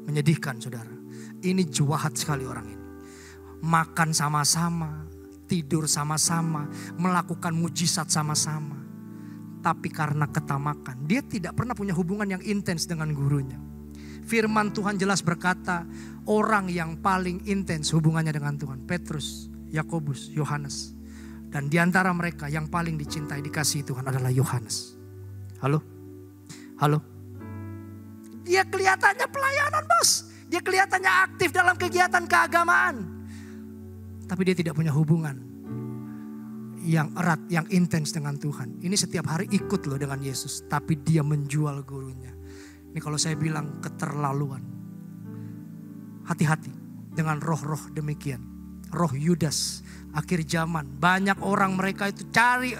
Menyedihkan, saudara. Ini jahat sekali orang ini. Makan sama-sama, tidur sama-sama, melakukan mujizat sama-sama. Tapi karena ketamakan, dia tidak pernah punya hubungan yang intens dengan gurunya. Firman Tuhan jelas berkata, orang yang paling intens hubungannya dengan Tuhan, Petrus, Yakobus, Yohanes. Dan di antara mereka yang paling dicintai, dikasihi Tuhan adalah Yohanes. Halo? Halo? Dia kelihatannya pelayanan, bos. Dia kelihatannya aktif dalam kegiatan keagamaan. Tapi dia tidak punya hubungan yang erat, yang intens dengan Tuhan. Ini setiap hari ikut loh dengan Yesus. Tapi dia menjual gurunya. Ini kalau saya bilang keterlaluan. Hati-hati dengan roh-roh demikian. Roh Yudas, akhir zaman. Banyak orang mereka itu cari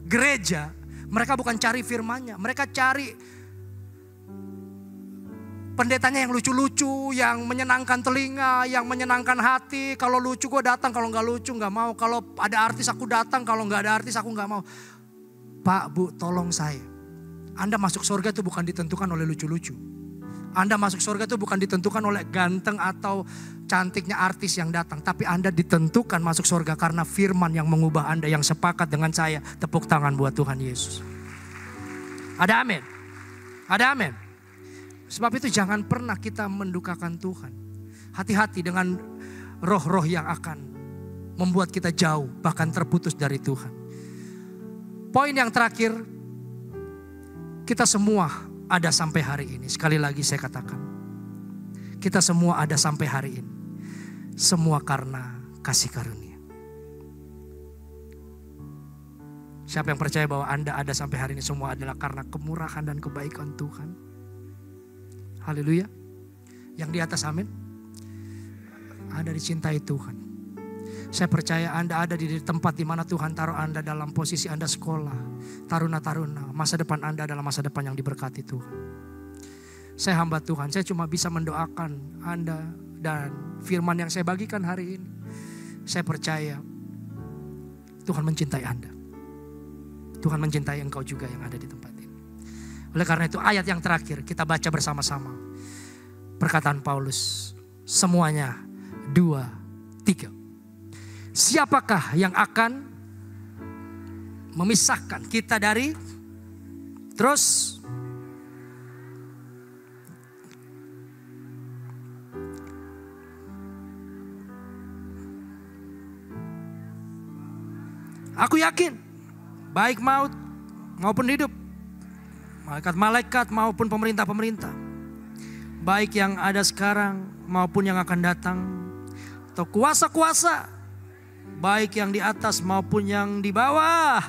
gereja. Mereka bukan cari firman-Nya. Mereka cari pendetanya yang lucu-lucu, yang menyenangkan telinga, yang menyenangkan hati. Kalau lucu gue datang, kalau gak lucu gak mau. Kalau ada artis aku datang, kalau gak ada artis aku gak mau. Pak, Bu, tolong saya. Anda masuk surga itu bukan ditentukan oleh lucu-lucu. Anda masuk surga itu bukan ditentukan oleh ganteng atau cantiknya artis yang datang. Tapi Anda ditentukan masuk surga karena firman yang mengubah Anda, yang sepakat dengan saya. Tepuk tangan buat Tuhan Yesus. Ada amin? Ada amin? Sebab itu jangan pernah kita mendukakan Tuhan. Hati-hati dengan roh-roh yang akan membuat kita jauh, bahkan terputus dari Tuhan. Poin yang terakhir, kita semua ada sampai hari ini. Sekali lagi saya katakan, kita semua ada sampai hari ini. Semua karena kasih karunia. Siapa yang percaya bahwa Anda ada sampai hari ini semua adalah karena kemurahan dan kebaikan Tuhan? Haleluya. Yang di atas amin. Anda dicintai Tuhan. Saya percaya Anda ada di tempat di mana Tuhan taruh Anda dalam posisi Anda sekolah. Taruna-taruna. Masa depan Anda adalah masa depan yang diberkati Tuhan. Saya hamba Tuhan. Saya cuma bisa mendoakan Anda dan firman yang saya bagikan hari ini. Saya percaya Tuhan mencintai Anda. Tuhan mencintai engkau juga yang ada di tempat ini. Oleh karena itu ayat yang terakhir kita baca bersama-sama. Perkataan Paulus. Semuanya 2, 3. Siapakah yang akan memisahkan kita dari terus aku yakin baik maut maupun hidup, malaikat-malaikat maupun pemerintah-pemerintah, baik yang ada sekarang maupun yang akan datang, atau kuasa-kuasa, baik yang di atas maupun yang di bawah,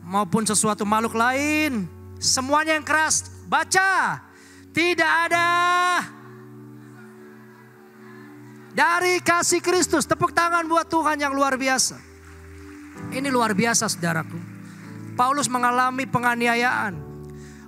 maupun sesuatu makhluk lain, semuanya yang keras. Baca, tidak ada dari kasih Kristus. Tepuk tangan buat Tuhan yang luar biasa. Ini luar biasa saudaraku. Paulus mengalami penganiayaan.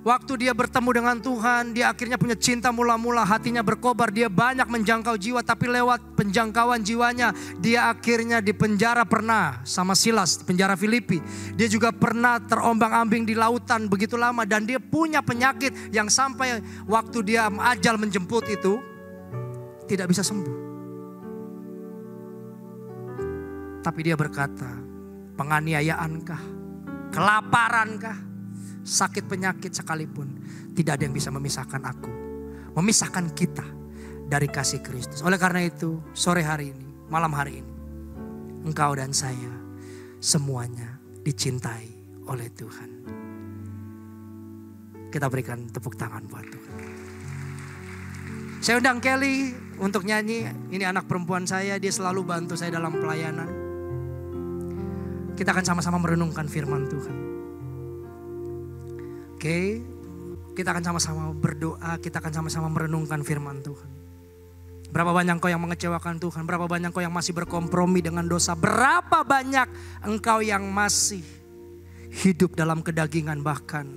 Waktu dia bertemu dengan Tuhan, dia akhirnya punya cinta mula-mula, hatinya berkobar, dia banyak menjangkau jiwa. Tapi lewat penjangkauan jiwanya, dia akhirnya dipenjara pernah sama Silas, penjara Filipi. Dia juga pernah terombang-ambing di lautan begitu lama. Dan dia punya penyakit yang sampai waktu dia ajal menjemput itu, tidak bisa sembuh. Tapi dia berkata, penganiayaankah, kelaparankah, sakit penyakit sekalipun, tidak ada yang bisa memisahkan aku, memisahkan kita dari kasih Kristus. Oleh karena itu sore hari ini, malam hari ini, engkau dan saya semuanya dicintai oleh Tuhan. Kita berikan tepuk tangan buat Tuhan. Saya undang Kelly untuk nyanyi. Ini anak perempuan saya, dia selalu bantu saya dalam pelayanan. Kita akan sama-sama merenungkan firman Tuhan. Oke, kita akan sama-sama berdoa, kita akan sama-sama merenungkan firman Tuhan. Berapa banyak engkau yang mengecewakan Tuhan? Berapa banyak engkau yang masih berkompromi dengan dosa? Berapa banyak engkau yang masih hidup dalam kedagingan? Bahkan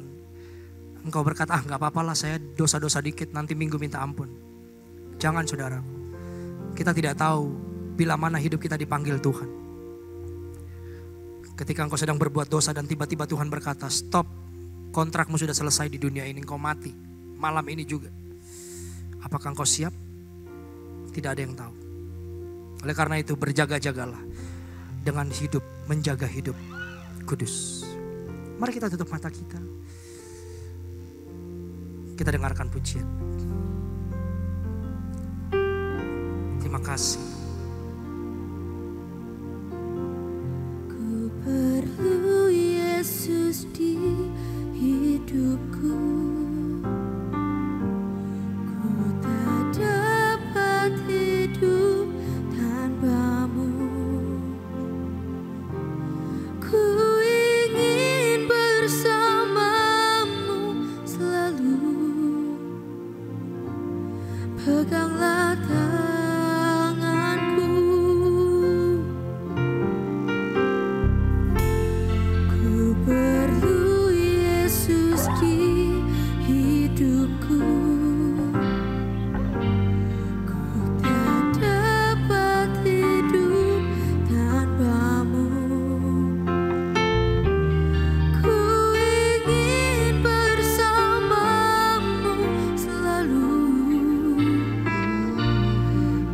engkau berkata, gak apa-apalah saya dosa-dosa dikit, nanti minggu minta ampun. Jangan saudara. Kita tidak tahu bila mana hidup kita dipanggil Tuhan. Ketika engkau sedang berbuat dosa dan tiba-tiba Tuhan berkata, stop, kontrakmu sudah selesai di dunia ini, engkau mati. Malam ini juga. Apakah engkau siap? Tidak ada yang tahu. Oleh karena itu berjaga-jagalah dengan hidup, menjaga hidup kudus. Mari kita tutup mata kita. Kita dengarkan pujian. Terima kasih. Ku perlu Yesus di hidupku. Ku tak dapat hidup tanpamu. Ku ingin bersamamu selalu. Peganglah tanganku. Ku perlu Yesus di hidupku. Ku tak dapat hidup tanpamu. Ku ingin bersamamu selalu.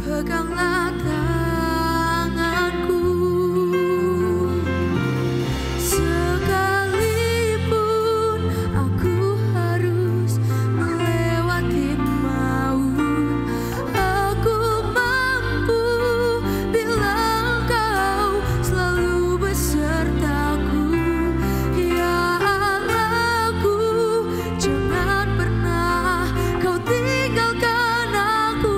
Peganglah tanganku. Sekalipun aku harus melewati maut, aku mampu bila Engkau selalu besertaku. Ya Allahku, jangan pernah Kau tinggalkan aku.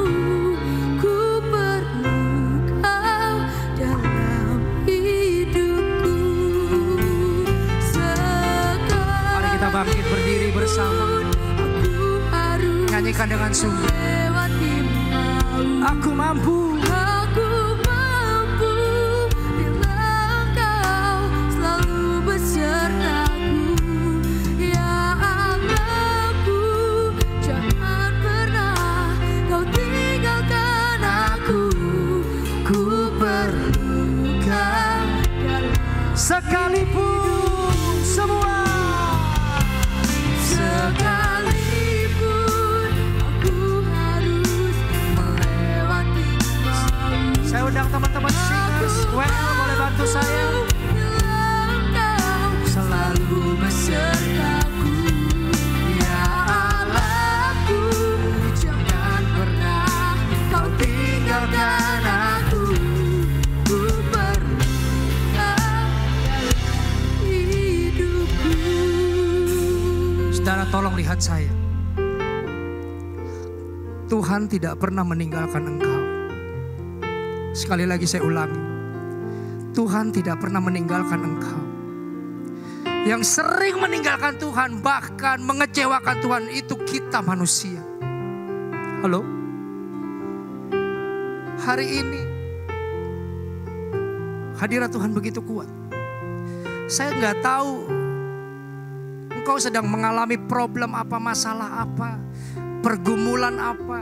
Ku perlu Kau dalam hidupku. Mari kita bangkit berdiri bersama. Aku harus Nyanyikan dengan sungguh. lewati maut. Aku mampu. Aku mampu bila Engkau selalu besertaku. Ya Allahku, jangan pernah Kau tinggalkan aku. Ku perlu Kau dalam Sekalipun semua. sekalipun aku harus melewati maut. Saya undang teman-teman singers, WL boleh bantu saya. Engkau selalu besertaku. Ya Allahku, jangan pernah Kau tinggalkan aku. Ku perlu Kau dalam hidupku. Saudara tolong lihat saya. Tuhan tidak pernah meninggalkan engkau. Sekali lagi saya ulangi. Tuhan tidak pernah meninggalkan engkau. Yang sering meninggalkan Tuhan, bahkan mengecewakan Tuhan, itu kita manusia. Halo? Hari ini hadirat Tuhan begitu kuat. Saya nggak tahu engkau sedang mengalami problem apa, masalah apa, pergumulan apa.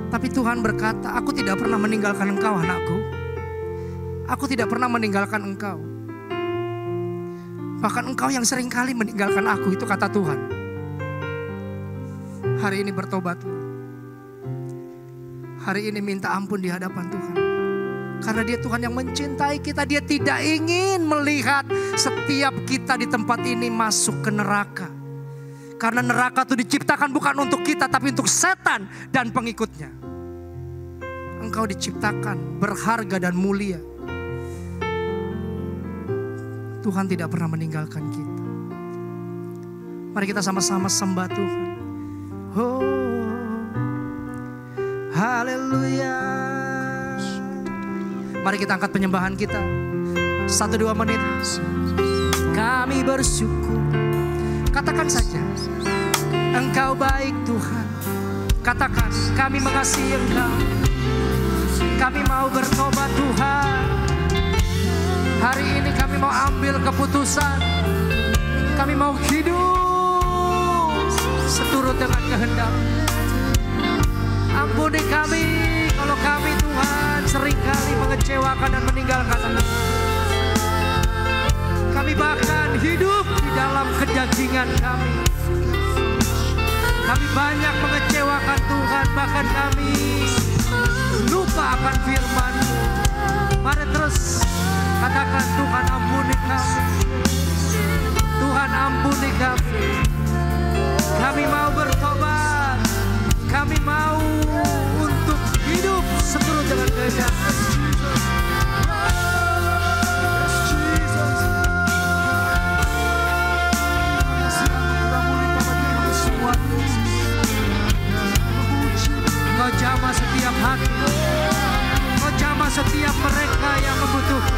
Tapi Tuhan berkata, aku tidak pernah meninggalkan engkau anakku. Aku tidak pernah meninggalkan engkau. Bahkan engkau yang sering kali meninggalkan aku, itu kata Tuhan. Hari ini bertobatlah. Hari ini minta ampun di hadapan Tuhan. Karena Dia Tuhan yang mencintai kita. Dia tidak ingin melihat setiap kita di tempat ini masuk ke neraka. Karena neraka itu diciptakan bukan untuk kita, tapi untuk setan dan pengikutnya. Engkau diciptakan berharga dan mulia. Tuhan tidak pernah meninggalkan kita. Mari kita sama-sama sembah Tuhan. Oh, haleluya. Mari kita angkat penyembahan kita. 1-2 menit. Kami bersyukur. Katakan saja, Engkau baik Tuhan. Katakan, kami mengasihi Engkau. Kami mau bertobat Tuhan. Hari ini kami mau ambil keputusan. Kami mau hidup seturut dengan kehendak. Ampuni kami kalau kami Tuhan seringkali mengecewakan dan meninggalkan Engkau. Kami bahkan hidup di dalam kedagingan kami. Kami banyak mengecewakan Tuhan, bahkan kami lupa akan firman-Mu. Mari terus katakan, Tuhan ampuni kami. Tuhan ampuni kami. Kami mau bertobat. Kami mau untuk hidup seturut dengan kehendak. Kau jamah setiap hati. Kau jamah setiap mereka yang membutuhkan.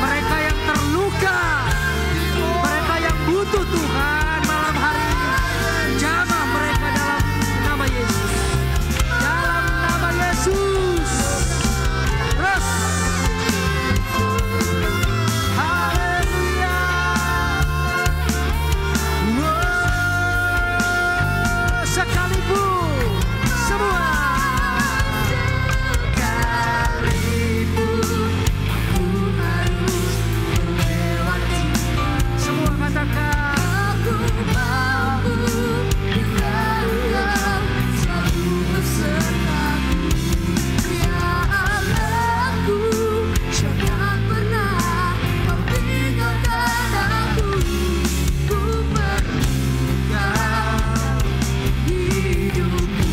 Mereka yang terluka. Mereka yang butuh Tuhan malam hari ini. Jamah mereka dalam nama Yesus. Dalam nama Yesus. Terus. Haleluya. Sekalipun semua. Semua katakan. Aku mampu bila Engkau selalu besertaku. Ya Allahku, jangan pernah Kau tinggalkan aku. Ku perlukan hidupku.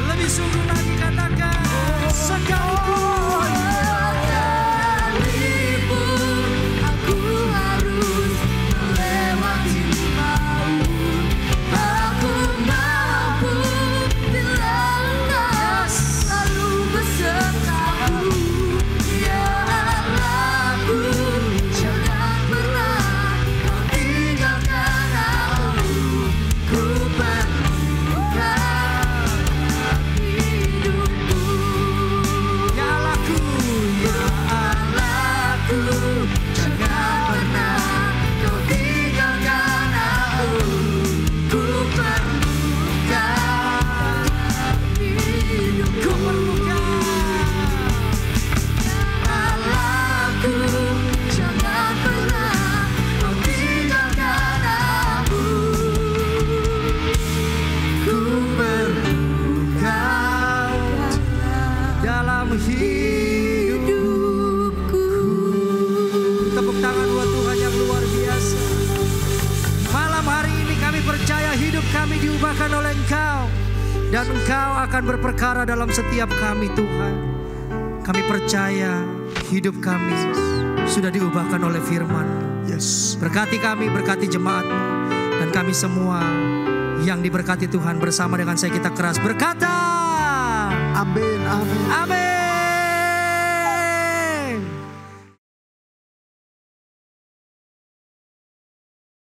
Lebih sungguh lagi katakan, sekalipun aku harus melewati maut, aku mampu bila Engkau selalu besertaku. Ya Allahku, jangan pernah Kau tinggalkan aku. Ku perlukan hidupku. Ya Allahku, ya Allahku, jangan pernah Kau tinggalkan aku. Ku perlukan hidupku. Ku perlukan. Allahku, jangan pernah Kau tinggalkan aku. Ku perlukan dalam hidupku. Tepuk tangan buat Tuhan yang luar biasa. Malam hari ini kami percaya hidup kami diubahkan oleh Engkau. Dan Engkau akan berperkara dalam setiap kami Tuhan. Kami percaya hidup kami sudah diubahkan oleh firman. Yes. Berkati kami, berkati jemaat-Mu. Dan kami semua yang diberkati Tuhan bersama dengan saya kita keras berkata. Amin, amin. Amin.